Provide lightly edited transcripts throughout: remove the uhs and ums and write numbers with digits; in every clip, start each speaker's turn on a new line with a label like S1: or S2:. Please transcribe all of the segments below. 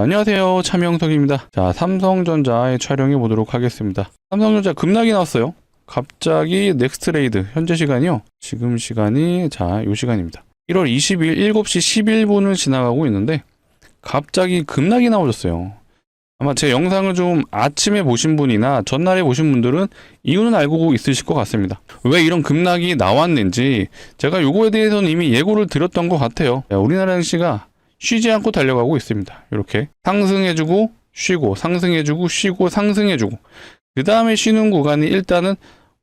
S1: 안녕하세요, 차명석입니다. 자, 삼성전자에 촬영해 보도록 하겠습니다. 삼성전자 급락이 나왔어요. 갑자기 넥스트레이드 현재 시간이요. 지금 시간이 요 시간입니다. 1월 20일 7시 11분을 지나가고 있는데 갑자기 급락이 나오셨어요. 아마 제 영상을 좀 아침에 보신 분이나 전날에 보신 분들은 이유는 알고 있으실 것 같습니다. 왜 이런 급락이 나왔는지 제가 요거에 대해서는 이미 예고를 드렸던 것 같아요. 우리나라 증시가 쉬지 않고 달려가고 있습니다. 이렇게 상승해주고 쉬고 상승해주고 쉬고 상승해주고 그 다음에 쉬는 구간이 일단은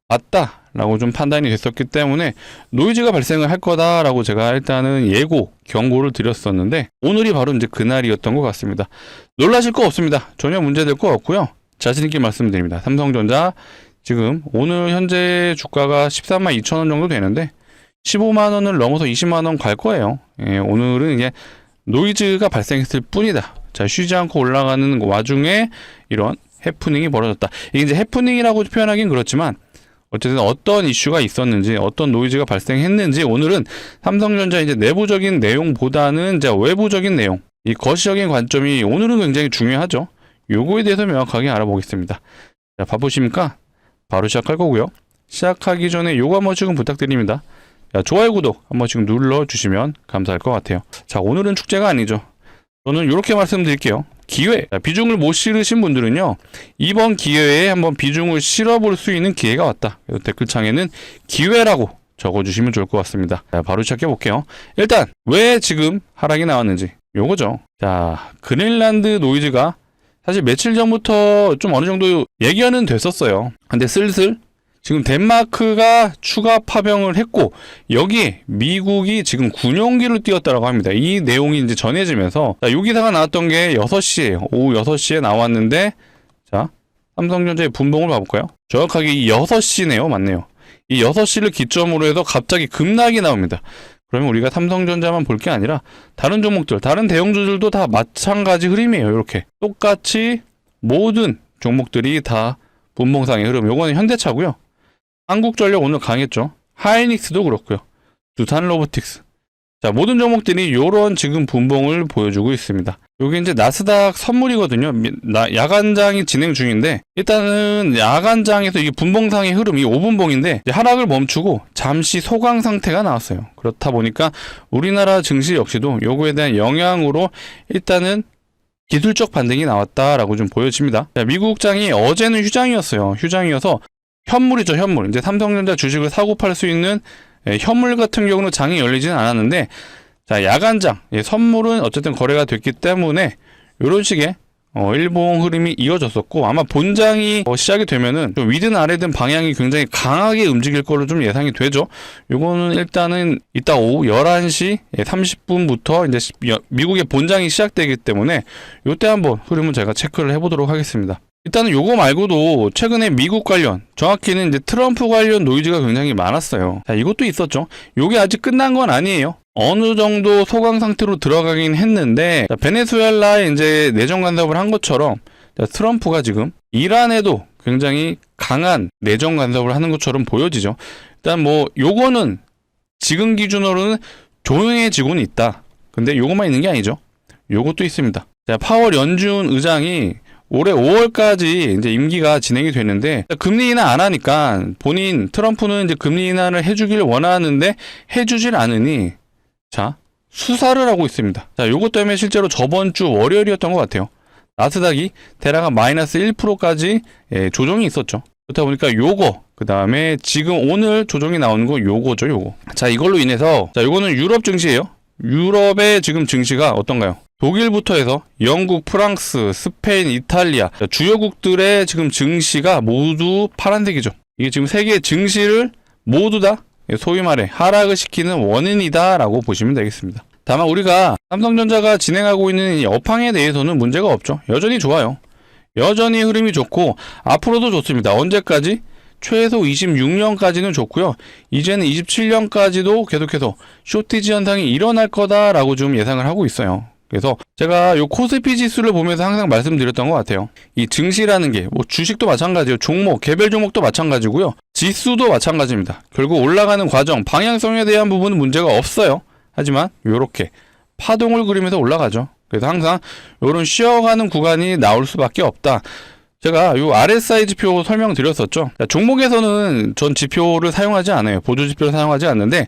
S1: 맞다라고 좀 판단이 됐었기 때문에 노이즈가 발생을 할 거다라고 제가 일단은 예고 경고를 드렸었는데 오늘이 바로 이제 그날이었던 것 같습니다. 놀라실 거 없습니다. 전혀 문제될 거 없고요. 자신있게 말씀드립니다. 삼성전자 지금 오늘 현재 주가가 13만 2천 원 정도 되는데 15만 원을 넘어서 20만 원 갈 거예요. 오늘은 이제 노이즈가 발생했을 뿐이다. 자, 쉬지 않고 올라가는 와중에 이런 해프닝이 벌어졌다. 이게 이제 해프닝이라고 표현하긴 그렇지만 어쨌든 어떤 이슈가 있었는지 어떤 노이즈가 발생했는지 오늘은 삼성전자 이제 내부적인 내용보다는 이제 외부적인 내용, 이 거시적인 관점이 오늘은 굉장히 중요하죠. 요거에 대해서 명확하게 알아보겠습니다. 자, 바쁘십니까? 바로 시작할 거고요. 시작하기 전에 요거 한 번씩은 부탁드립니다. 자, 좋아요, 구독 한 번씩 눌러주시면 감사할 것 같아요. 자, 오늘은 축제가 아니죠. 저는 이렇게 말씀드릴게요. 기회, 비중을 못 실으신 분들은요, 이번 기회에 한번 비중을 실어볼 수 있는 기회가 왔다. 그래서 댓글창에는 기회라고 적어주시면 좋을 것 같습니다. 자, 바로 시작해 볼게요. 일단 왜 지금 하락이 나왔는지 요거죠. 자, 그린란드 노이즈가 사실 며칠 전부터 좀 어느 정도 예견은 됐었어요. 근데 슬슬 지금 덴마크가 추가 파병을 했고 여기에 미국이 지금 군용기를 띄웠다고 합니다. 이 내용이 이제 전해지면서 자, 요 기사가 나왔던 게 6시에요. 오후 6시에 나왔는데 자, 삼성전자의 분봉을 봐볼까요? 정확하게 이 6시네요. 맞네요. 이 6시를 기점으로 해서 갑자기 급락이 나옵니다. 그러면 우리가 삼성전자만 볼 게 아니라 다른 종목들, 다른 대형주들도 다 마찬가지 흐름이에요. 이렇게 똑같이 모든 종목들이 다 분봉상의 흐름. 요거는 현대차고요. 한국전력 오늘 강했죠. 하이닉스도 그렇고요. 두산로보틱스. 자, 모든 종목들이 요런 지금 분봉을 보여주고 있습니다. 요게 이제 나스닥 선물이거든요. 야간장이 진행 중인데 일단은 야간장에서 이게 분봉상의 흐름이 5분봉인데 하락을 멈추고 잠시 소강 상태가 나왔어요. 그렇다 보니까 우리나라 증시 역시도 요거에 대한 영향으로 일단은 기술적 반등이 나왔다라고 좀 보여집니다. 자, 미국장이 어제는 휴장이었어요. 휴장이어서 현물이죠, 현물. 이제 삼성전자 주식을 사고 팔 수 있는 현물 같은 경우는 장이 열리지는 않았는데, 자, 야간장, 선물은 어쨌든 거래가 됐기 때문에, 이런 식의, 일봉 흐름이 이어졌었고, 아마 본장이 시작이 되면은, 좀 위든 아래든 방향이 굉장히 강하게 움직일 걸로 좀 예상이 되죠. 요거는 일단은 이따 오후 11시 30분부터 이제 미국의 본장이 시작되기 때문에, 요때 한번 흐름을 제가 체크를 해보도록 하겠습니다. 일단은 요거 말고도 최근에 미국 관련, 정확히는 이제 트럼프 관련 노이즈가 굉장히 많았어요. 자, 이것도 있었죠. 요게 아직 끝난 건 아니에요. 어느 정도 소강 상태로 들어가긴 했는데, 자, 베네수엘라에 이제 내정 간섭을 한 것처럼, 자, 트럼프가 지금 이란에도 굉장히 강한 내정 간섭을 하는 것처럼 보여지죠. 일단 뭐, 요거는 지금 기준으로는 조용해지고는 있다. 근데 요것만 있는 게 아니죠. 요것도 있습니다. 자, 파월 연준 의장이 올해 5월까지 이제 임기가 진행이 되는데 금리 인하 안 하니까 본인 트럼프는 이제 금리 인하를 해주길 원하는데 해주질 않으니 자, 수사를 하고 있습니다. 자, 요것 때문에 실제로 저번 주 월요일이었던 것 같아요. 나스닥이 대략 마이너스 1%까지 조정이 있었죠. 그렇다 보니까 요거 그 다음에 지금 오늘 조정이 나오는 거 요거죠, 요거. 자, 이걸로 인해서 자, 요거는 유럽 증시예요. 유럽의 지금 증시가 어떤가요? 독일부터 해서 영국, 프랑스, 스페인, 이탈리아 주요국들의 지금 증시가 모두 파란색이죠. 이게 지금 세계 증시를 모두 다 소위 말해 하락을 시키는 원인이다 라고 보시면 되겠습니다. 다만 우리가 삼성전자가 진행하고 있는 이 업황에 대해서는 문제가 없죠. 여전히 좋아요. 여전히 흐름이 좋고 앞으로도 좋습니다. 언제까지? 최소 26년까지는 좋고요. 이제는 27년까지도 계속해서 쇼티지 현상이 일어날 거다라고 좀 예상을 하고 있어요. 그래서 제가 요 코스피 지수를 보면서 항상 말씀드렸던 것 같아요. 이 증시라는 게 뭐 주식도 마찬가지예요. 종목, 개별 종목도 마찬가지고요. 지수도 마찬가지입니다. 결국 올라가는 과정, 방향성에 대한 부분은 문제가 없어요. 하지만 요렇게 파동을 그리면서 올라가죠. 그래서 항상 이런 쉬어가는 구간이 나올 수밖에 없다. 제가 요 RSI 지표 설명드렸었죠. 종목에서는 전 지표를 사용하지 않아요. 보조 지표를 사용하지 않는데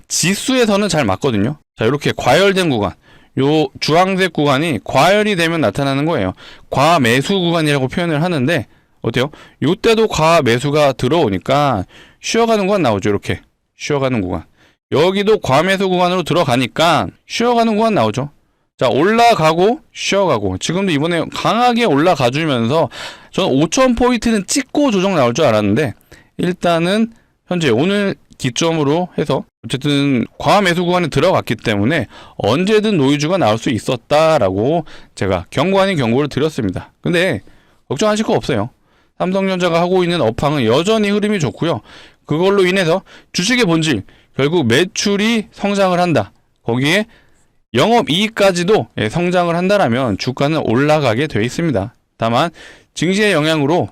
S1: 지수에서는 잘 맞거든요. 자, 이렇게 과열된 구간, 요 주황색 구간이 과열이 되면 나타나는 거예요. 과매수 구간이라고 표현을 하는데 어때요? 요때도 과매수가 들어오니까 쉬어가는 구간 나오죠. 이렇게 쉬어가는 구간. 여기도 과매수 구간으로 들어가니까 쉬어가는 구간 나오죠. 자, 올라가고 쉬어가고 지금도 이번에 강하게 올라가주면서 저는 5,000포인트는 찍고 조정 나올 줄 알았는데 일단은 현재 오늘 기점으로 해서 어쨌든 과매수 구간에 들어갔기 때문에 언제든 노이즈가 나올 수 있었다라고 제가 경고 아닌 경고를 드렸습니다. 근데 걱정하실 거 없어요. 삼성전자가 하고 있는 업황은 여전히 흐름이 좋고요. 그걸로 인해서 주식의 본질, 결국 매출이 성장을 한다. 거기에 영업이익까지도 성장을 한다라면 주가는 올라가게 되어 있습니다. 다만 증시의 영향으로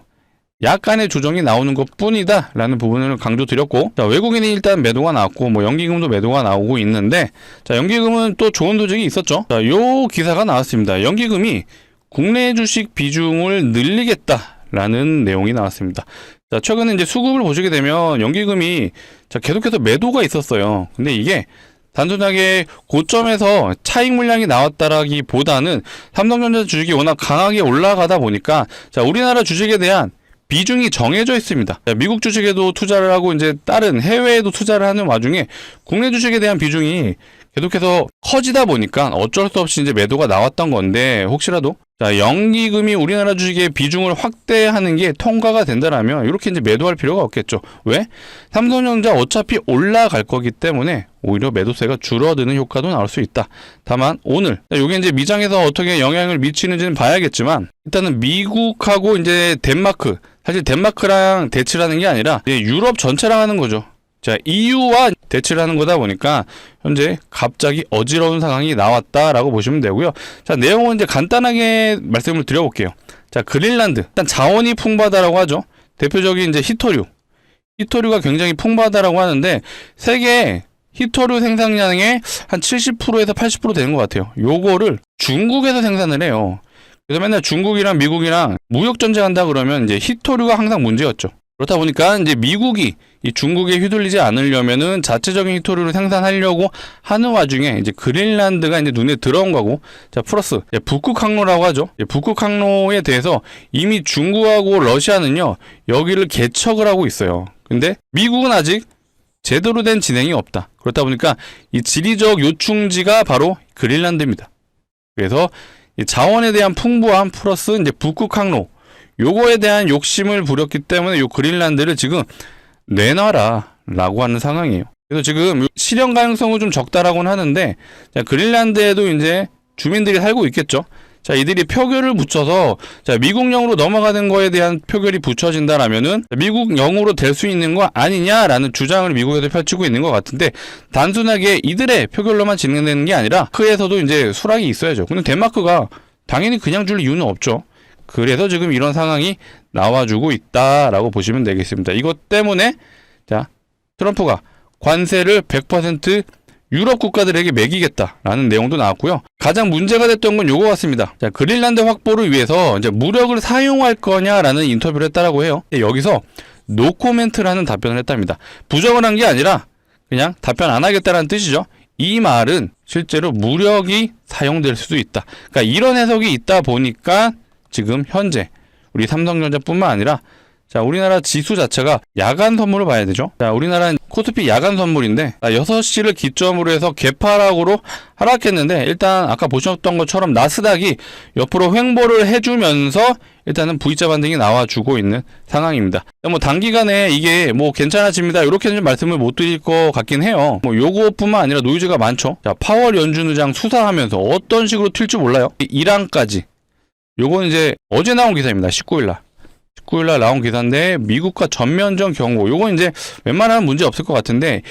S1: 약간의 조정이 나오는 것 뿐이다 라는 부분을 강조드렸고, 자, 외국인이 일단 매도가 나왔고 뭐 연기금도 매도가 나오고 있는데, 자, 연기금은 또 좋은 도적이 있었죠. 자, 요 기사가 나왔습니다. 연기금이 국내 주식 비중을 늘리겠다 라는 내용이 나왔습니다. 자, 최근에 이제 수급을 보시게 되면 연기금이 자, 계속해서 매도가 있었어요. 근데 이게 단순하게 고점에서 차익 물량이 나왔다라기보다는 삼성전자 주식이 워낙 강하게 올라가다 보니까 자, 우리나라 주식에 대한 비중이 정해져 있습니다. 자, 미국 주식에도 투자를 하고 이제 다른 해외에도 투자를 하는 와중에 국내 주식에 대한 비중이 계속해서 커지다 보니까 어쩔 수 없이 이제 매도가 나왔던 건데, 혹시라도 자, 연기금이 우리나라 주식의 비중을 확대하는 게 통과가 된다라면 이렇게 이제 매도할 필요가 없겠죠. 왜? 삼성전자 어차피 올라갈 거기 때문에 오히려 매도세가 줄어드는 효과도 나올 수 있다. 다만 오늘 이게 이제 미장에서 어떻게 영향을 미치는지는 봐야겠지만, 일단은 미국하고 이제 덴마크, 사실 덴마크랑 대치를 하는 게 아니라 유럽 전체랑 하는 거죠. 자, EU와 대치를 하는 거다 보니까 현재 갑자기 어지러운 상황이 나왔다라고 보시면 되고요. 자, 내용은 이제 간단하게 말씀을 드려볼게요. 자, 그린란드, 일단 자원이 풍부하다라고 하죠. 대표적인 이제 히토류가 굉장히 풍부하다라고 하는데 세계 히토류 생산량의 한 70%에서 80% 되는 것 같아요. 요거를 중국에서 생산을 해요. 그래서 맨날 중국이랑 미국이랑 무역 전쟁한다 그러면 이제 히토류가 항상 문제였죠. 그렇다 보니까 이제 미국이 이 중국에 휘둘리지 않으려면은 자체적인 히토류를 생산하려고 하는 와중에 이제 그린란드가 이제 눈에 들어온 거고, 자, 플러스 북극 항로라고 하죠. 북극 항로에 대해서 이미 중국하고 러시아는요 여기를 개척을 하고 있어요. 근데 미국은 아직 제대로 된 진행이 없다. 그렇다 보니까 이 지리적 요충지가 바로 그린란드입니다. 그래서 이 자원에 대한 풍부함 플러스 이제 북극 항로, 요거에 대한 욕심을 부렸기 때문에 요 그린란드를 지금 내놔라 라고 하는 상황이에요. 그래서 지금 실현 가능성은 좀 적다라고는 하는데, 자, 그린란드에도 이제 주민들이 살고 있겠죠. 자, 이들이 표결을 붙여서 자, 미국령으로 넘어가는 거에 대한 표결이 붙여진다라면은 미국령으로 될 수 있는 거 아니냐라는 주장을 미국에도 펼치고 있는 것 같은데, 단순하게 이들의 표결로만 진행되는 게 아니라 크에서도 이제 수락이 있어야죠. 근데 덴마크가 당연히 그냥 줄 이유는 없죠. 그래서 지금 이런 상황이 나와주고 있다라고 보시면 되겠습니다. 이것 때문에 자, 트럼프가 관세를 100% 유럽 국가들에게 매기겠다라는 내용도 나왔고요. 가장 문제가 됐던 건 요거 같습니다. 자, 그린란드 확보를 위해서 이제 무력을 사용할 거냐라는 인터뷰를 했다라고 해요. 여기서 노코멘트라는 답변을 했답니다. 부정을 한 게 아니라 그냥 답변 안 하겠다라는 뜻이죠. 이 말은 실제로 무력이 사용될 수도 있다. 그러니까 이런 해석이 있다 보니까 지금 현재 우리 삼성전자뿐만 아니라 자, 우리나라 지수 자체가 야간 선물을 봐야 되죠. 자, 우리나라는 코스피 야간 선물인데 6시를 기점으로 해서 개파락으로 하락했는데, 일단 아까 보셨던 것처럼 나스닥이 옆으로 횡보를 해주면서 일단은 V자 반등이 나와주고 있는 상황입니다. 뭐 단기간에 이게 뭐 괜찮아집니다 이렇게는 좀 말씀을 못 드릴 것 같긴 해요. 뭐 요거뿐만 아니라 노이즈가 많죠. 자, 파월 연준 의장 수사하면서 어떤 식으로 튈지 몰라요. 이란까지. 요건 이제 어제 나온 기사입니다. 19일날 나온 기사인데 미국과 전면전 경고, 요건 이제 웬만하면 문제 없을 것 같은데,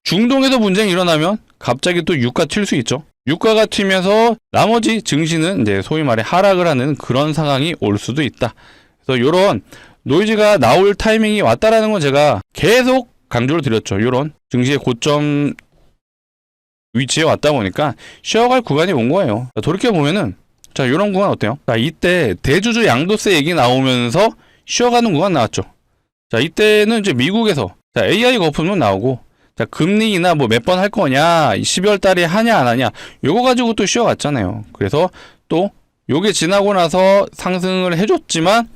S1: 중동에서 분쟁이 일어나면 갑자기 또 유가 튈 수 있죠. 유가가 튀면서 나머지 증시는 이제 소위 말해 하락을 하는 그런 상황이 올 수도 있다. 그래서 요런 노이즈가 나올 타이밍이 왔다라는 건 제가 계속 강조를 드렸죠. 요런 증시의 고점 위치에 왔다 보니까 쉬어갈 구간이 온 거예요. 자, 돌이켜보면은 자, 요런 구간 어때요? 자, 이때 대주주 양도세 얘기 나오면서 쉬어가는 구간 나왔죠. 자, 이때는 이제 미국에서 자, AI 거품론 나오고 자, 금리 인하 뭐 몇 번 할 거냐, 12월 달에 하냐 안 하냐, 요거 가지고 또 쉬어갔잖아요. 그래서 또 요게 지나고 나서 상승을 해줬지만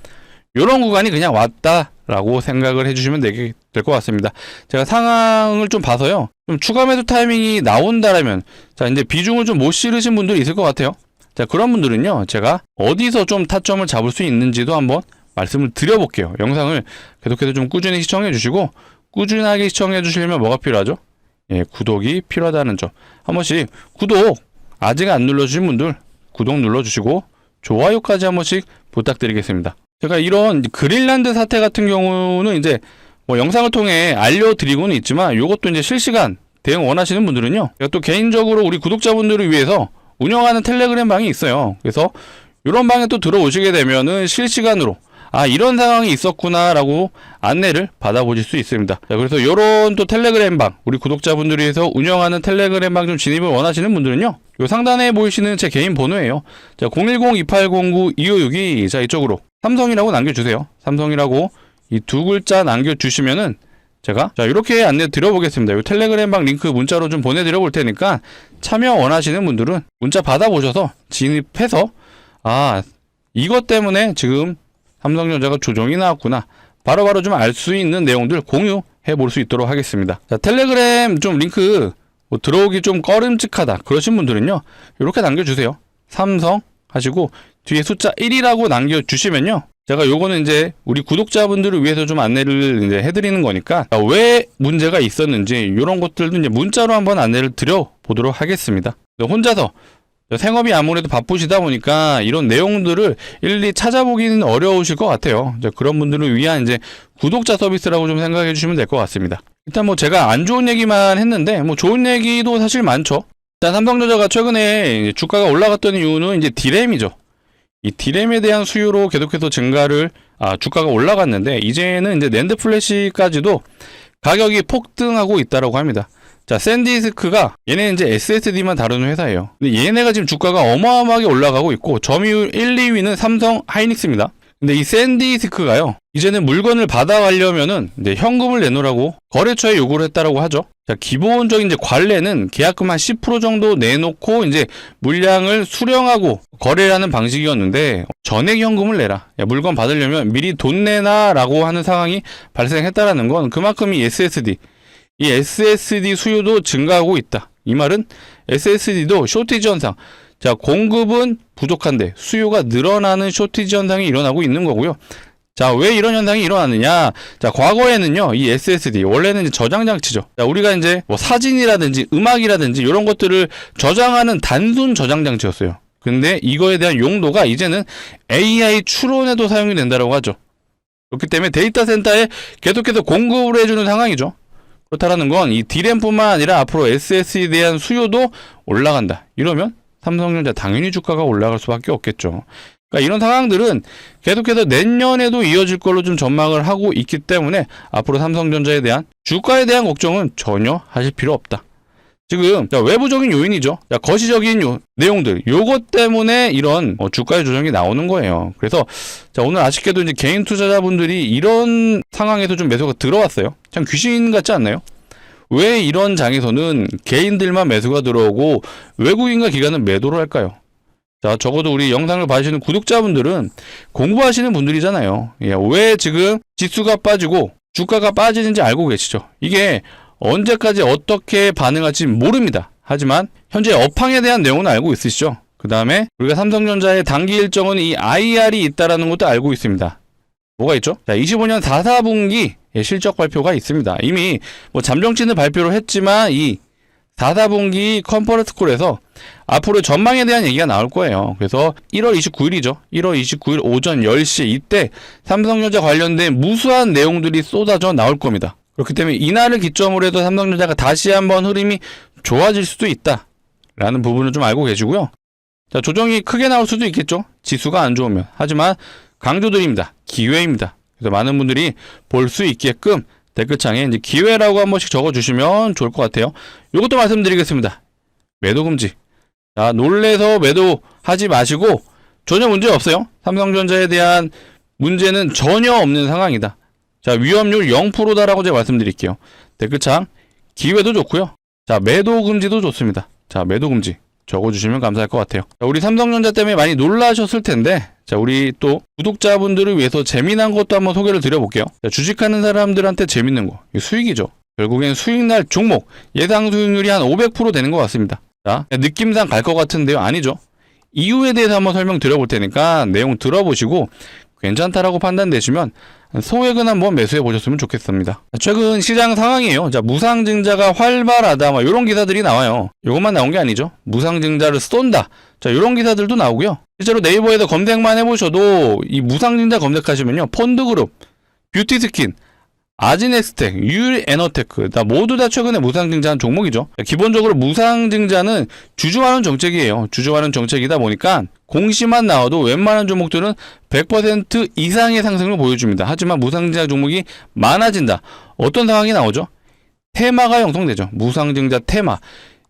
S1: 요런 구간이 그냥 왔다라고 생각을 해주시면 될 것 같습니다. 제가 상황을 좀 봐서요, 좀 추가 매수 타이밍이 나온다라면 자, 이제 비중을 좀 못 실으신 분들이 있을 것 같아요. 자, 그런 분들은요, 제가 어디서 좀 타점을 잡을 수 있는지도 한번 말씀을 드려볼게요. 영상을 계속해서 좀 꾸준히 시청해 주시고, 꾸준하게 시청해 주시려면 뭐가 필요하죠? 예, 구독이 필요하다는 점. 한 번씩 구독 아직 안 눌러주신 분들 구독 눌러주시고 좋아요까지 한 번씩 부탁드리겠습니다. 제가 이런 그린란드 사태 같은 경우는 이제 뭐 영상을 통해 알려드리고는 있지만 요것도 이제 실시간 대응 원하시는 분들은요, 제가 또 개인적으로 우리 구독자분들을 위해서 운영하는 텔레그램 방이 있어요. 그래서 이런 방에 또 들어오시게 되면은 실시간으로 아, 이런 상황이 있었구나 라고 안내를 받아보실 수 있습니다. 자, 그래서 요런 또 텔레그램 방, 우리 구독자분들을 위해서 운영하는 텔레그램 방 좀 진입을 원하시는 분들은요, 요 상단에 보이시는 제 개인 번호예요. 자, 010-2809-2562. 자, 이쪽으로 삼성이라고 남겨주세요. 삼성이라고 이 두 글자 남겨주시면은 제가 자, 이렇게 안내 드려보겠습니다. 요 텔레그램 방 링크 문자로 좀 보내드려 볼 테니까 참여 원하시는 분들은 문자 받아보셔서 진입해서 아, 이것 때문에 지금 삼성전자가 조정이 나왔구나, 바로바로 좀 알 수 있는 내용들 공유해 볼 수 있도록 하겠습니다. 자, 텔레그램 좀 링크 뭐 들어오기 좀 꺼림칙하다 그러신 분들은요, 이렇게 남겨주세요. 삼성 하시고 뒤에 숫자 1이라고 남겨주시면요, 제가 요거는 이제 우리 구독자분들을 위해서 좀 안내를 이제 해드리는 거니까 왜 문제가 있었는지 이런 것들도 이제 문자로 한번 안내를 드려 보도록 하겠습니다. 혼자서 생업이 아무래도 바쁘시다 보니까 이런 내용들을 일일이 찾아보기는 어려우실 것 같아요. 이제 그런 분들을 위한 이제 구독자 서비스라고 좀 생각해 주시면 될 것 같습니다. 일단 뭐 제가 안 좋은 얘기만 했는데 뭐 좋은 얘기도 사실 많죠. 일단 삼성전자가 최근에 주가가 올라갔던 이유는 이제 디램이죠. 이 디램에 대한 수요로 계속해서 주가가 올라갔는데 이제는 이제 낸드 플래시까지도 가격이 폭등하고 있다라고 합니다. 자, 샌디스크가 얘네는 이제 SSD만 다루는 회사예요. 근데 얘네가 지금 주가가 어마어마하게 올라가고 있고 점유율 1, 2위는 삼성 하이닉스입니다. 근데 이 샌디스크가요, 이제는 물건을 받아가려면은 이제 현금을 내놓으라고 거래처에 요구를 했다라고 하죠. 자, 기본적인 이제 관례는 계약금 한 10% 정도 내놓고 이제 물량을 수령하고 거래하는 방식이었는데 전액 현금을 내라, 야, 물건 받으려면 미리 돈 내놔라고 하는 상황이 발생했다라는 건 그만큼 이 SSD 수요도 증가하고 있다. 이 말은 SSD도 쇼티지 현상, 자, 공급은 부족한데 수요가 늘어나는 쇼티지 현상이 일어나고 있는 거고요. 자, 왜 이런 현상이 일어나느냐? 자, 과거에는요, 이 SSD 원래는 이제 저장 장치죠. 자, 우리가 이제 뭐 사진이라든지 음악이라든지 이런 것들을 저장하는 단순 저장 장치였어요. 근데 이거에 대한 용도가 이제는 AI 추론에도 사용이 된다고 하죠. 그렇기 때문에 데이터 센터에 계속해서 공급을 해주는 상황이죠. 그렇다라는 건 이 디램뿐만 아니라 앞으로 SSD에 대한 수요도 올라간다. 이러면 삼성전자 당연히 주가가 올라갈 수밖에 없겠죠. 그러니까 이런 상황들은 계속해서 내년에도 이어질 걸로 좀 전망을 하고 있기 때문에 앞으로 삼성전자에 대한 주가에 대한 걱정은 전혀 하실 필요 없다. 지금 외부적인 요인이죠. 거시적인 내용들, 요것 때문에 이런 주가의 조정이 나오는 거예요. 그래서 오늘 아쉽게도 이제 개인 투자자분들이 이런 상황에서 좀 매수가 들어왔어요. 참 귀신 같지 않나요? 왜 이런 장에서는 개인들만 매수가 들어오고 외국인과 기관은 매도를 할까요? 자, 적어도 우리 영상을 봐주시는 구독자분들은 공부하시는 분들이잖아요. 왜 지금 지수가 빠지고 주가가 빠지는지 알고 계시죠? 이게 언제까지 어떻게 반응할지 모릅니다. 하지만 현재 업황에 대한 내용은 알고 있으시죠? 그 다음에 우리가 삼성전자의 단기 일정은 이 IR이 있다라는 것도 알고 있습니다. 뭐가 있죠? 자, 25년 4사분기 실적 발표가 있습니다. 이미 뭐 잠정치는 발표를 했지만 이 4사분기 컨퍼런스 콜에서 앞으로 전망에 대한 얘기가 나올 거예요. 그래서 1월 29일이죠. 1월 29일 오전 10시 이때 삼성전자 관련된 무수한 내용들이 쏟아져 나올 겁니다. 그렇기 때문에 이날을 기점으로 해도 삼성전자가 다시 한번 흐름이 좋아질 수도 있다 라는 부분을 좀 알고 계시고요. 자, 조정이 크게 나올 수도 있겠죠. 지수가 안 좋으면. 하지만 강조드립니다. 기회입니다. 그래서 많은 분들이 볼 수 있게끔 댓글창에 이제 기회라고 한 번씩 적어주시면 좋을 것 같아요. 이것도 말씀드리겠습니다. 매도 금지. 자, 놀래서 매도하지 마시고 전혀 문제 없어요. 삼성전자에 대한 문제는 전혀 없는 상황이다. 자, 위험률 0%다라고 제가 말씀드릴게요. 댓글창 기회도 좋고요. 자, 매도 금지도 좋습니다. 자, 매도 금지 적어주시면 감사할 것 같아요. 자, 우리 삼성전자 때문에 많이 놀라셨을 텐데, 자, 우리 또 구독자분들을 위해서 재미난 것도 한번 소개를 드려볼게요. 자, 주식하는 사람들한테 재밌는 거, 수익이죠. 결국엔 수익날 종목 예상 수익률이 한 500% 되는 것 같습니다. 자, 느낌상 갈 것 같은데요. 아니죠. 이유에 대해서 한번 설명드려볼 테니까 내용 들어보시고 괜찮다라고 판단되시면 소액은 한번 매수해 보셨으면 좋겠습니다. 최근 시장 상황이에요. 자, 무상증자가 활발하다, 뭐 이런 기사들이 나와요. 이것만 나온 게 아니죠. 무상증자를 쏜다. 자, 이런 기사들도 나오고요. 실제로 네이버에서 검색만 해보셔도 이 무상증자 검색하시면요, 펀드그룹, 뷰티스킨, 아지넥스텍, 유일에너테크 모두 다 최근에 무상증자한 종목이죠. 기본적으로 무상증자는 주주환원 정책이에요. 주주환원 정책이다 보니까 공시만 나와도 웬만한 종목들은 100% 이상의 상승을 보여줍니다. 하지만 무상증자 종목이 많아진다. 어떤 상황이 나오죠? 테마가 형성되죠. 무상증자 테마.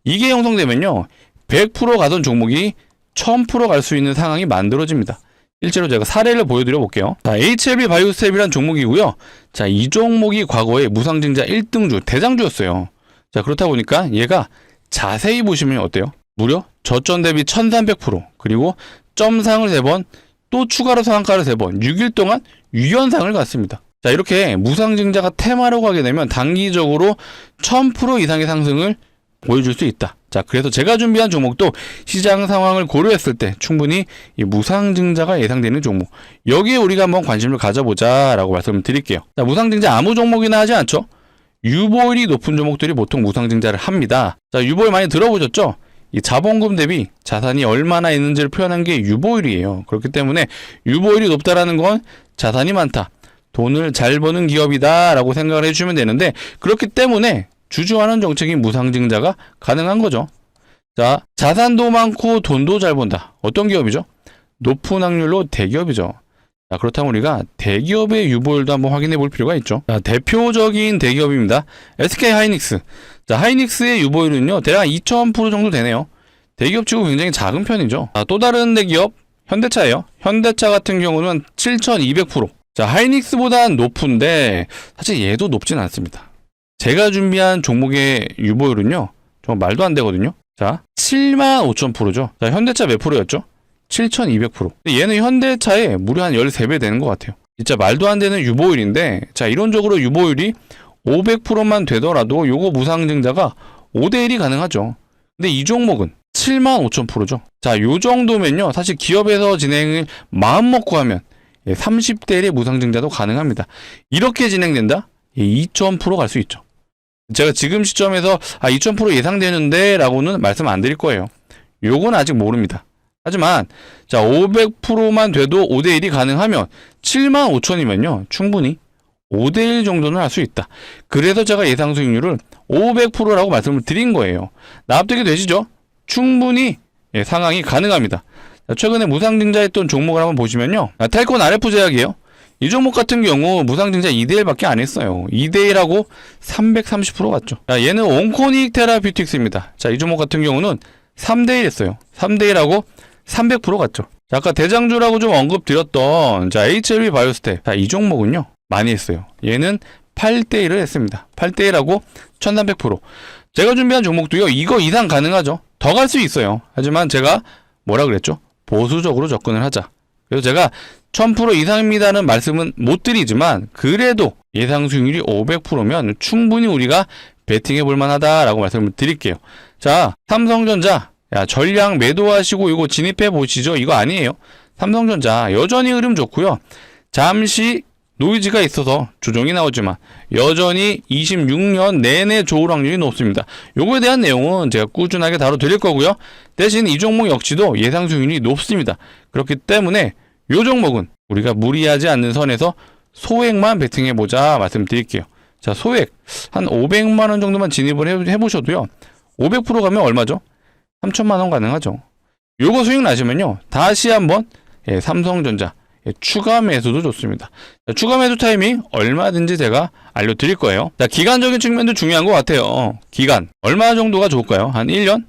S1: 이게 형성되면요, 100% 가던 종목이 1000% 갈 수 있는 상황이 만들어집니다. 실제로 제가 사례를 보여드려 볼게요. 자, HLB 바이오스텝이란 종목이고요. 자, 이 종목이 과거에 무상증자 1등주, 대장주였어요. 자, 그렇다 보니까 얘가 자세히 보시면 어때요? 무려 저점 대비 1300%, 그리고 점상을 3번, 또 추가로 상한가를 3번, 6일 동안 유연상을 갔습니다. 자, 이렇게 무상증자가 테마로 가게 되면 단기적으로 1000% 이상의 상승을 보여줄 수 있다. 자, 그래서 제가 준비한 종목도 시장 상황을 고려했을 때 충분히 이 무상증자가 예상되는 종목, 여기에 우리가 한번 관심을 가져보자 라고 말씀을 드릴게요. 자, 무상증자 아무 종목이나 하지 않죠. 유보율이 높은 종목들이 보통 무상증자를 합니다. 자, 유보율 많이 들어보셨죠? 이 자본금 대비 자산이 얼마나 있는지를 표현한 게 유보율이에요. 그렇기 때문에 유보율이 높다라는 건 자산이 많다, 돈을 잘 버는 기업이다 라고 생각을 해주시면 되는데, 그렇기 때문에 주주환원 정책인 무상증자가 가능한 거죠. 자, 자산도 많고 돈도 잘 번다. 어떤 기업이죠? 높은 확률로 대기업이죠. 자, 그렇다면 우리가 대기업의 유보율도 한번 확인해 볼 필요가 있죠. 자, 대표적인 대기업입니다. SK 하이닉스. 자, 하이닉스의 유보율은요, 대략 2000% 정도 되네요. 대기업 치고 굉장히 작은 편이죠. 자, 또 다른 대기업 현대차예요. 현대차 같은 경우는 7200%. 자, 하이닉스보다는 높은데 사실 얘도 높진 않습니다. 제가 준비한 종목의 유보율은요, 정말 말도 안 되거든요. 자, 75,000%죠. 자, 현대차 몇 프로였죠? 7200%. 얘는 현대차에 무려 한 13배 되는 것 같아요. 진짜 말도 안 되는 유보율인데, 자, 이론적으로 유보율이 500%만 되더라도 요거 무상증자가 5대1이 가능하죠. 근데 이 종목은 75,000%죠. 자, 요 정도면요, 사실 기업에서 진행을 마음먹고 하면 30대1의 무상증자도 가능합니다. 이렇게 진행된다? 2000% 갈 수 있죠. 제가 지금 시점에서 2000% 예상되는데 라고는 말씀 안 드릴 거예요. 요건 아직 모릅니다. 하지만 자, 500%만 돼도 5대1이 가능하면 75,000이면요 충분히 5대1 정도는 할 수 있다. 그래서 제가 예상 수익률을 500%라고 말씀을 드린 거예요. 납득이 되시죠? 충분히 상황이 가능합니다. 자, 최근에 무상증자했던 종목을 한번 보시면요, 텔콘 RF 제약이에요. 이 종목 같은 경우 무상증자 2대1밖에 안 했어요. 2대1하고 330% 갔죠. 자, 얘는 온코닉 테라뷰틱스입니다. 자, 이 종목 같은 경우는 3대1 했어요. 3대1하고 300% 갔죠. 자, 아까 대장주라고 좀 언급드렸던 자, HLB 바이오스텝. 자, 이 종목은요 많이 했어요. 얘는 8대1을 했습니다. 8대1하고 1300%. 제가 준비한 종목도요, 이거 이상 가능하죠. 더 갈 수 있어요. 하지만 제가 뭐라 그랬죠? 보수적으로 접근을 하자. 그래서 제가 1000% 이상입니다는 말씀은 못 드리지만, 그래도 예상 수익률이 500%면 충분히 우리가 베팅해 볼 만하다라고 말씀을 드릴게요. 자, 삼성전자, 야, 전량 매도하시고 이거 진입해 보시죠. 이거 아니에요. 삼성전자 여전히 흐름 좋고요. 잠시 노이즈가 있어서 조정이 나오지만 여전히 26년 내내 좋을 확률이 높습니다. 요거에 대한 내용은 제가 꾸준하게 다뤄드릴 거고요. 대신 이 종목 역시도 예상 수익률이 높습니다. 그렇기 때문에 요 종목은 우리가 무리하지 않는 선에서 소액만 베팅해보자 말씀드릴게요. 자, 소액 한 500만원 정도만 진입을 해보셔도요, 500% 가면 얼마죠? 3천만원 가능하죠. 요거 수익 나시면요, 다시 한번 삼성전자 추가 매수도 좋습니다. 자, 추가 매수 타이밍 얼마든지 제가 알려드릴 거예요. 자, 기간적인 측면도 중요한 것 같아요. 기간 얼마 정도가 좋을까요? 한 1년?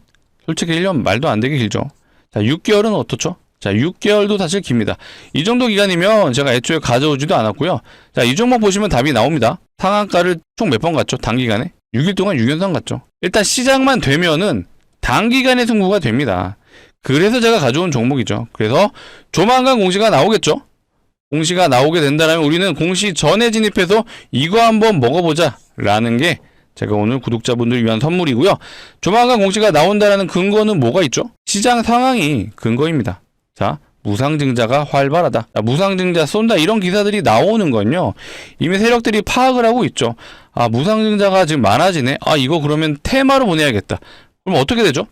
S1: 솔직히 1년 말도 안 되게 길죠. 자, 6개월은 어떻죠? 자, 6개월도 사실 깁니다. 이 정도 기간이면 제가 애초에 가져오지도 않았고요. 자, 이 종목 보시면 답이 나옵니다. 상한가를 총 몇 번 갔죠? 단기간에? 6일 동안 6연상 갔죠. 일단 시작만 되면은 단기간에 승부가 됩니다. 그래서 제가 가져온 종목이죠. 그래서 조만간 공시가 나오겠죠? 공시가 나오게 된다면 우리는 공시 전에 진입해서 이거 한번 먹어보자 라는 게 제가 오늘 구독자분들 위한 선물이고요. 조만간 공시가 나온다라는 근거는 뭐가 있죠? 시장 상황이 근거입니다. 자, 무상증자가 활발하다. 자, 무상증자 쏜다. 이런 기사들이 나오는 건요. 이미 세력들이 파악을 하고 있죠. 아, 무상증자가 지금 많아지네. 아, 이거 그러면 테마로 보내야겠다. 그럼 어떻게 되죠?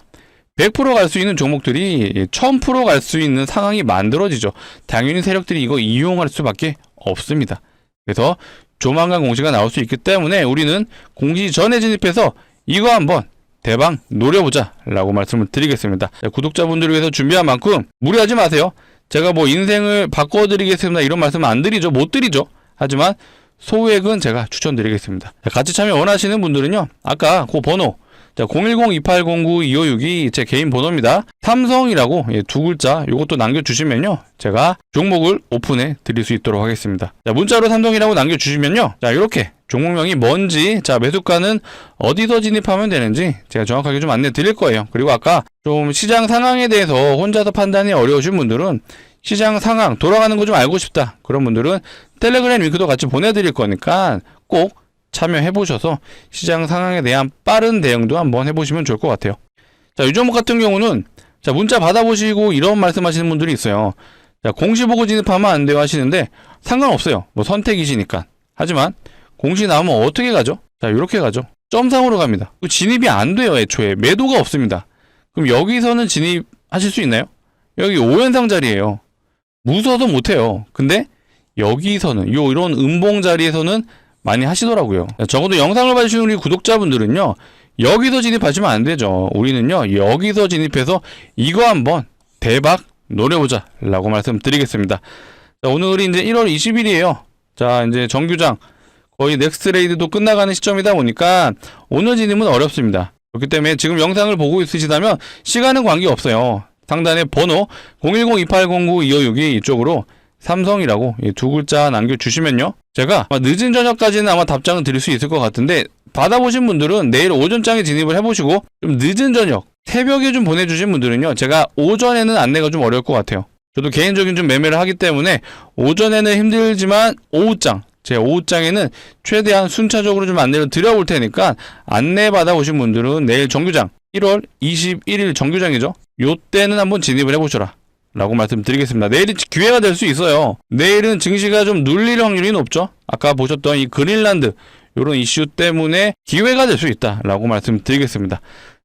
S1: 100% 갈 수 있는 종목들이 1000% 갈 수 있는 상황이 만들어지죠. 당연히 세력들이 이거 이용할 수밖에 없습니다. 그래서 조만간 공시가 나올 수 있기 때문에 우리는 공시 전에 진입해서 이거 한번 대박 노려보자 라고 말씀을 드리겠습니다. 구독자분들을 위해서 준비한 만큼 무리하지 마세요. 제가 뭐 인생을 바꿔드리겠습니다 이런 말씀 안 드리죠. 못 드리죠. 하지만 소액은 제가 추천드리겠습니다. 같이 참여 원하시는 분들은요, 아까 그 번호 010-2809-2562 제 개인 번호입니다. 삼성이라고 두 글자 요것도 남겨주시면요, 제가 종목을 오픈해 드릴 수 있도록 하겠습니다. 자, 문자로 삼성이라고 남겨주시면요, 자, 이렇게 종목명이 뭔지, 자, 매수가는 어디서 진입하면 되는지 제가 정확하게 좀 안내 드릴 거예요. 그리고 아까 좀 시장 상황에 대해서 혼자서 판단이 어려우신 분들은 시장 상황 돌아가는 거 좀 알고 싶다 그런 분들은 텔레그램 링크도 같이 보내드릴 거니까 꼭 참여해보셔서 시장 상황에 대한 빠른 대응도 한번 해보시면 좋을 것 같아요. 자, 이 종목 같은 경우는 자, 문자 받아보시고 이런 말씀하시는 분들이 있어요. 자, 공시 보고 진입하면 안 돼요 하시는데 상관없어요. 뭐 선택이시니까. 하지만 공시 나오면 어떻게 가죠? 자, 이렇게 가죠. 점상으로 갑니다. 진입이 안 돼요. 애초에 매도가 없습니다. 그럼 여기서는 진입하실 수 있나요? 여기 5연상 자리예요. 무서워서 못해요. 근데 여기서는 이런 음봉 자리에서는 많이 하시더라고요. 적어도 영상을 봐주시는 우리 구독자분들은요, 여기서 진입하시면 안 되죠. 우리는요, 여기서 진입해서 이거 한번 대박 노려보자 라고 말씀드리겠습니다. 자, 오늘이 이제 1월 20일이에요. 자, 이제 정규장 거의 넥스트레이드도 끝나가는 시점이다 보니까 오늘 진입은 어렵습니다. 그렇기 때문에 지금 영상을 보고 있으시다면 시간은 관계없어요. 상단에 번호 010-2809-2562 이쪽으로 삼성이라고 두 글자 남겨주시면요, 제가 늦은 저녁까지는 아마 답장을 드릴 수 있을 것 같은데, 받아보신 분들은 내일 오전장에 진입을 해보시고 좀 늦은 저녁 새벽에 좀 보내주신 분들은요, 제가 오전에는 안내가 좀 어려울 것 같아요. 저도 개인적인 좀 매매를 하기 때문에 오전에는 힘들지만 오후장, 제 오후장에는 최대한 순차적으로 좀 안내를 드려볼 테니까 안내 받아보신 분들은 내일 정규장 1월 21일 정규장이죠. 요때는 한번 진입을 해보셔라 라고 말씀드리겠습니다. 내일이 기회가 될 수 있어요. 내일은 증시가 좀 눌릴 확률이 높죠. 아까 보셨던 이 그린란드 이런 이슈 때문에 기회가 될 수 있다 라고 말씀드리겠습니다.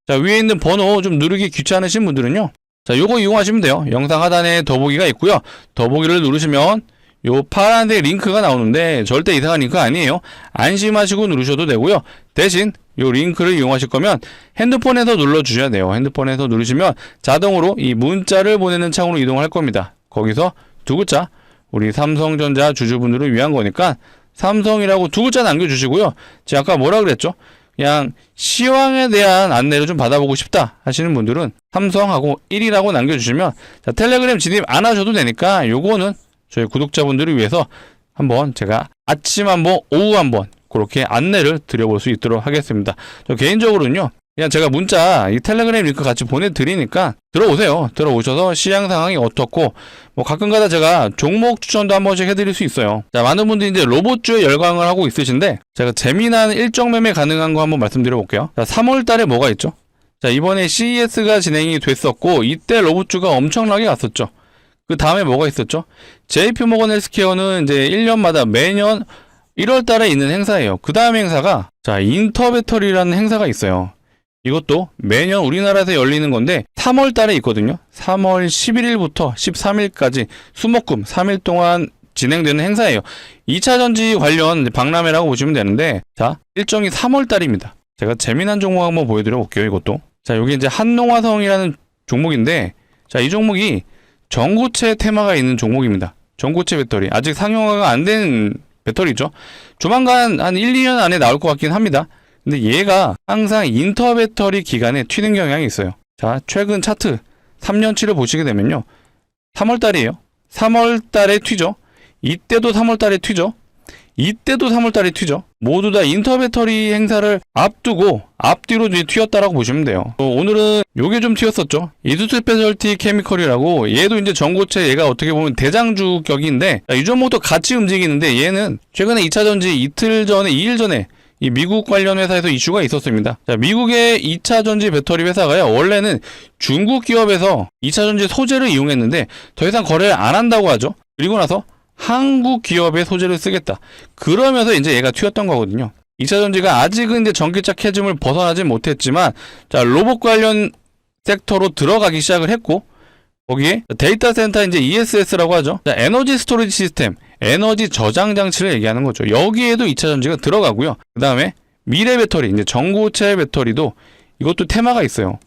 S1: 자, 위에 있는 번호 좀 누르기 귀찮으신 분들은요, 자, 요거 이용하시면 돼요. 영상 하단에 더보기가 있고요. 더보기를 누르시면 요 파란색 링크가 나오는데 절대 이상한 링크 아니에요. 안심하시고 누르셔도 되고요. 대신 요 링크를 이용하실 거면 핸드폰에서 눌러주셔야 돼요. 핸드폰에서 누르시면 자동으로 이 문자를 보내는 창으로 이동할 겁니다. 거기서 두 글자, 우리 삼성전자 주주분들을 위한 거니까 삼성이라고 두 글자 남겨주시고요. 제가 아까 뭐라 그랬죠? 그냥 시황에 대한 안내를 좀 받아보고 싶다 하시는 분들은 삼성하고 1이라고 남겨주시면, 자, 텔레그램 진입 안 하셔도 되니까 요거는 저희 구독자분들을 위해서 한번 제가 아침 한번 오후 한번 그렇게 안내를 드려볼 수 있도록 하겠습니다. 저 개인적으로는요, 그냥 제가 문자 이 텔레그램 링크 같이 보내드리니까 들어오세요. 들어오셔서 시장 상황이 어떻고 뭐 가끔가다 제가 종목 추천도 한 번씩 해드릴 수 있어요. 자, 많은 분들이 이제 로봇주에 열광을 하고 있으신데 제가 재미난 일정 매매 가능한 거 한번 말씀드려 볼게요. 자, 3월 달에 뭐가 있죠? 자, 이번에 CES가 진행이 됐었고 이때 로봇주가 엄청나게 갔었죠. 그 다음에 뭐가 있었죠? JP모건 헬스케어는 이제 1년마다 매년 1월 달에 있는 행사예요. 그 다음 행사가 자, 인터배터리라는 행사가 있어요. 이것도 매년 우리나라에서 열리는 건데 3월 달에 있거든요. 3월 11일부터 13일까지 수목금 3일 동안 진행되는 행사예요. 2차전지 관련 박람회라고 보시면 되는데, 자, 일정이 3월 달입니다. 제가 재미난 종목 한번 보여드려 볼게요. 이것도. 자, 여기 이제 한농화성이라는 종목인데, 자, 이 종목이 전고체 테마가 있는 종목입니다. 전고체 배터리. 아직 상용화가 안 된 배터리죠. 조만간 한 1, 2년 안에 나올 것 같긴 합니다. 근데 얘가 항상 인터 배터리 기간에 튀는 경향이 있어요. 자, 최근 차트 3년치를 보시게 되면요. 3월달이에요. 3월달에 튀죠. 이때도 3월달에 튀죠. 이때도 3월달에 튀죠. 모두 다 인터배터리 행사를 앞뒤로 이제 튀었다라고 보시면 돼요. 오늘은 요게 좀 튀었었죠. 이두스페셜티 케미컬이라고, 얘도 이제 전고체, 얘가 어떻게 보면 대장주 격인데, 이 종목도 같이 움직이는데, 얘는 최근에 2차전지 이틀 전에, 2일 전에 이 미국 관련 회사에서 이슈가 있었습니다. 자, 미국의 2차전지 배터리 회사가요, 원래는 중국 기업에서 2차전지 소재를 이용했는데 더 이상 거래를 안 한다고 하죠. 그리고 나서 한국 기업의 소재를 쓰겠다. 그러면서 이제 얘가 튀었던 거거든요. 2차전지가 아직은 이제 전기차 캐즘을 벗어나지 못했지만, 자, 로봇 관련 섹터로 들어가기 시작을 했고, 거기에 데이터 센터 이제 ESS라고 하죠. 자, 에너지 스토리지 시스템, 에너지 저장 장치를 얘기하는 거죠. 여기에도 2차전지가 들어가고요. 그 다음에 미래 배터리, 이제 전고체 배터리도 이것도 테마가 있어요.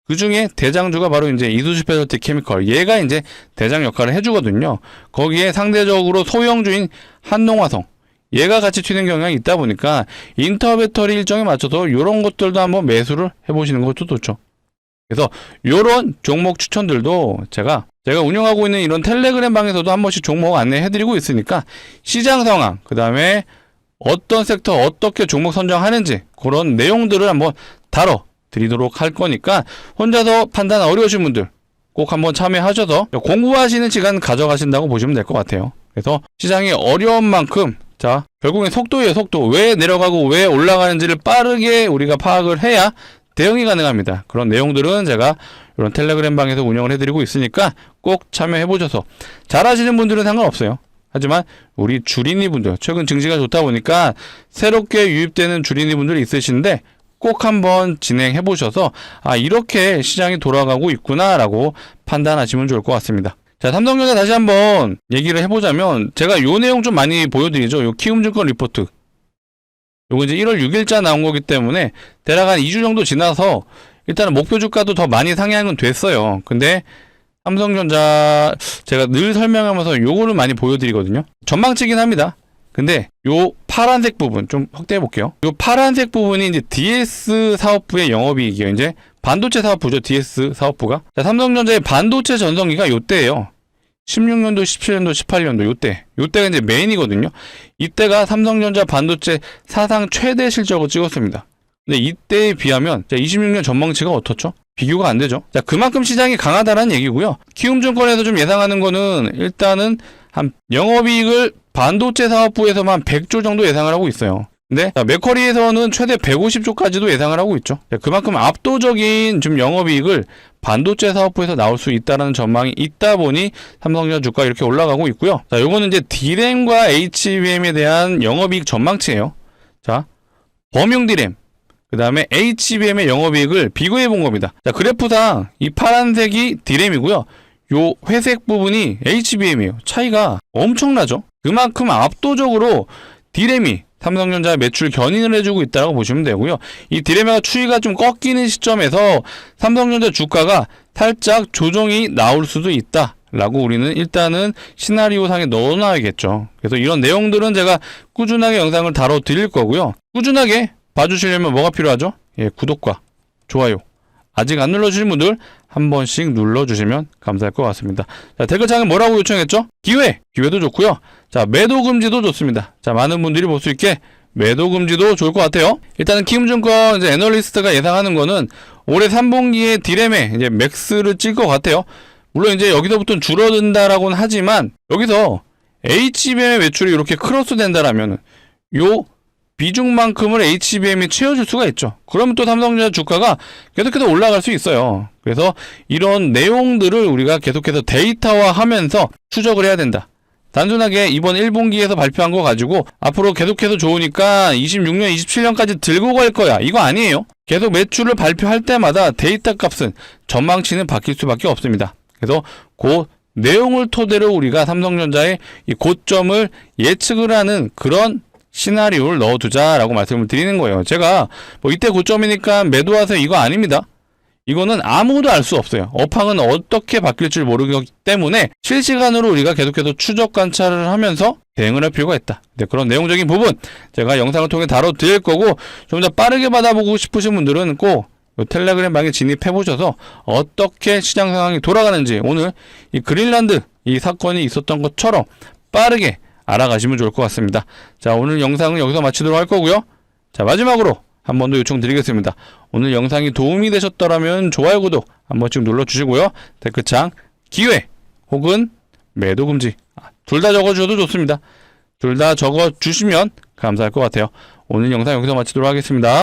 S1: 그 중에 대장주가 바로 이제 이두스페셜티 케미컬. 얘가 이제 대장 역할을 해주거든요. 거기에 상대적으로 소형주인 한농화성. 얘가 같이 튀는 경향이 있다 보니까 인터 배터리 일정에 맞춰서 이런 것들도 한번 매수를 해보시는 것도 좋죠. 그래서 이런 종목 추천들도 제가 운영하고 있는 이런 텔레그램 방에서도 한 번씩 종목 안내해드리고 있으니까 시장 상황, 그 다음에 어떤 섹터 어떻게 종목 선정하는지 그런 내용들을 한번 다뤄드리도록 할 거니까 혼자서 판단 어려우신 분들 꼭 한번 참여하셔서 공부하시는 시간 가져가신다고 보시면 될 것 같아요. 그래서 시장이 어려운 만큼, 자, 결국엔 속도예요. 속도. 왜 내려가고 왜 올라가는지를 빠르게 우리가 파악을 해야 대응이 가능합니다. 그런 내용들은 제가 이런 텔레그램 방에서 운영을 해드리고 있으니까 꼭 참여해보셔서, 잘하시는 분들은 상관없어요. 하지만 우리 주린이 분들, 최근 증시가 좋다 보니까 새롭게 유입되는 주린이 분들이 있으신데 꼭 한번 진행해보셔서, 아, 이렇게 시장이 돌아가고 있구나 라고 판단하시면 좋을 것 같습니다. 자, 삼성전자 다시 한번 얘기를 해보자면, 제가 요 내용 좀 많이 보여드리죠. 요 키움증권 리포트. 요거 이제 1월 6일자 나온 거기 때문에 대략 한 2주 정도 지나서 일단은 목표 주가도 더 많이 상향은 됐어요. 근데 삼성전자 제가 늘 설명하면서 요거를 많이 보여드리거든요. 전망치긴 합니다. 근데 요 파란색 부분 좀 확대해 볼게요. 요 파란색 부분이 이제 DS 사업부의 영업이익이에요. 이제 반도체 사업부죠. DS 사업부가. 자, 삼성전자의 반도체 전성기가 요때예요. 16년도, 17년도, 18년도 요때가 이제 메인이거든요. 이때가 삼성전자 반도체 사상 최대 실적을 찍었습니다. 근데 이때에 비하면 26년 전망치가 어떻죠? 비교가 안 되죠. 자, 그만큼 시장이 강하다는 얘기고요. 키움증권에서 좀 예상하는 거는 일단은 한 영업이익을 반도체 사업부에서만 100조 정도 예상을 하고 있어요. 근데 맥쿼리에서는 최대 150조까지도 예상을 하고 있죠. 그만큼 압도적인 좀 영업이익을 반도체 사업부에서 나올 수 있다는 전망이 있다 보니 삼성전자 주가 이렇게 올라가고 있고요. 자, 요거는 이제 D램과 HBM에 대한 영업이익 전망치예요. 자, 범용 D램, 그 다음에 HBM의 영업이익을 비교해 본 겁니다. 자, 그래프상 이 파란색이 D램이고요. 요 회색 부분이 HBM이에요. 차이가 엄청나죠? 그만큼 압도적으로 D램이 삼성전자 매출 견인을 해주고 있다고 보시면 되고요. 이 D램의 추이가 좀 꺾이는 시점에서 삼성전자 주가가 살짝 조정이 나올 수도 있다라고 우리는 일단은 시나리오상에 넣어놔야겠죠. 그래서 이런 내용들은 제가 꾸준하게 영상을 다뤄드릴 거고요. 꾸준하게 봐주시려면 뭐가 필요하죠? 예, 구독과 좋아요. 아직 안 눌러주신 분들 한 번씩 눌러주시면 감사할 것 같습니다. 자, 댓글창에 뭐라고 요청했죠? 기회도 좋고요. 자, 매도 금지도 좋습니다. 자, 많은 분들이 볼 수 있게 매도 금지도 좋을 것 같아요. 일단은 키움증권 이제 애널리스트가 예상하는 거는 올해 3분기에 D램에 이제 맥스를 찔 것 같아요. 물론 이제 여기서부터는 줄어든다라고는 하지만, 여기서 HBM의 매출이 이렇게 크로스 된다라면 요 비중만큼을 HBM이 채워줄 수가 있죠. 그러면 또 삼성전자 주가가 계속해서 올라갈 수 있어요. 그래서 이런 내용들을 우리가 계속해서 데이터화하면서 추적을 해야 된다. 단순하게 이번 1분기에서 발표한 거 가지고 앞으로 계속해서 좋으니까 26년, 27년까지 들고 갈 거야, 이거 아니에요. 계속 매출을 발표할 때마다 데이터 값은, 전망치는 바뀔 수밖에 없습니다. 그래서 그 내용을 토대로 우리가 삼성전자의 이 고점을 예측을 하는 그런 시나리오를 넣어두자라고 말씀을 드리는 거예요. 제가 뭐 이때 고점이니까 매도하세요, 이거 아닙니다. 이거는 아무도 알 수 없어요. 업황은 어떻게 바뀔지 모르기 때문에 실시간으로 우리가 계속해서 추적 관찰을 하면서 대응을 할 필요가 있다. 네, 그런 내용적인 부분 제가 영상을 통해 다뤄드릴 거고, 좀 더 빠르게 받아보고 싶으신 분들은 꼭 요 텔레그램 방에 진입해 보셔서 어떻게 시장 상황이 돌아가는지 오늘 이 그린란드 이 사건이 있었던 것처럼 빠르게 알아가시면 좋을 것 같습니다. 자, 오늘 영상은 여기서 마치도록 할 거고요. 자, 마지막으로 한 번 더 요청드리겠습니다. 오늘 영상이 도움이 되셨더라면 좋아요, 구독 한 번씩 눌러주시고요. 댓글창 기회 혹은 매도 금지 둘 다 적어주셔도 좋습니다. 둘 다 적어주시면 감사할 것 같아요. 오늘 영상 여기서 마치도록 하겠습니다.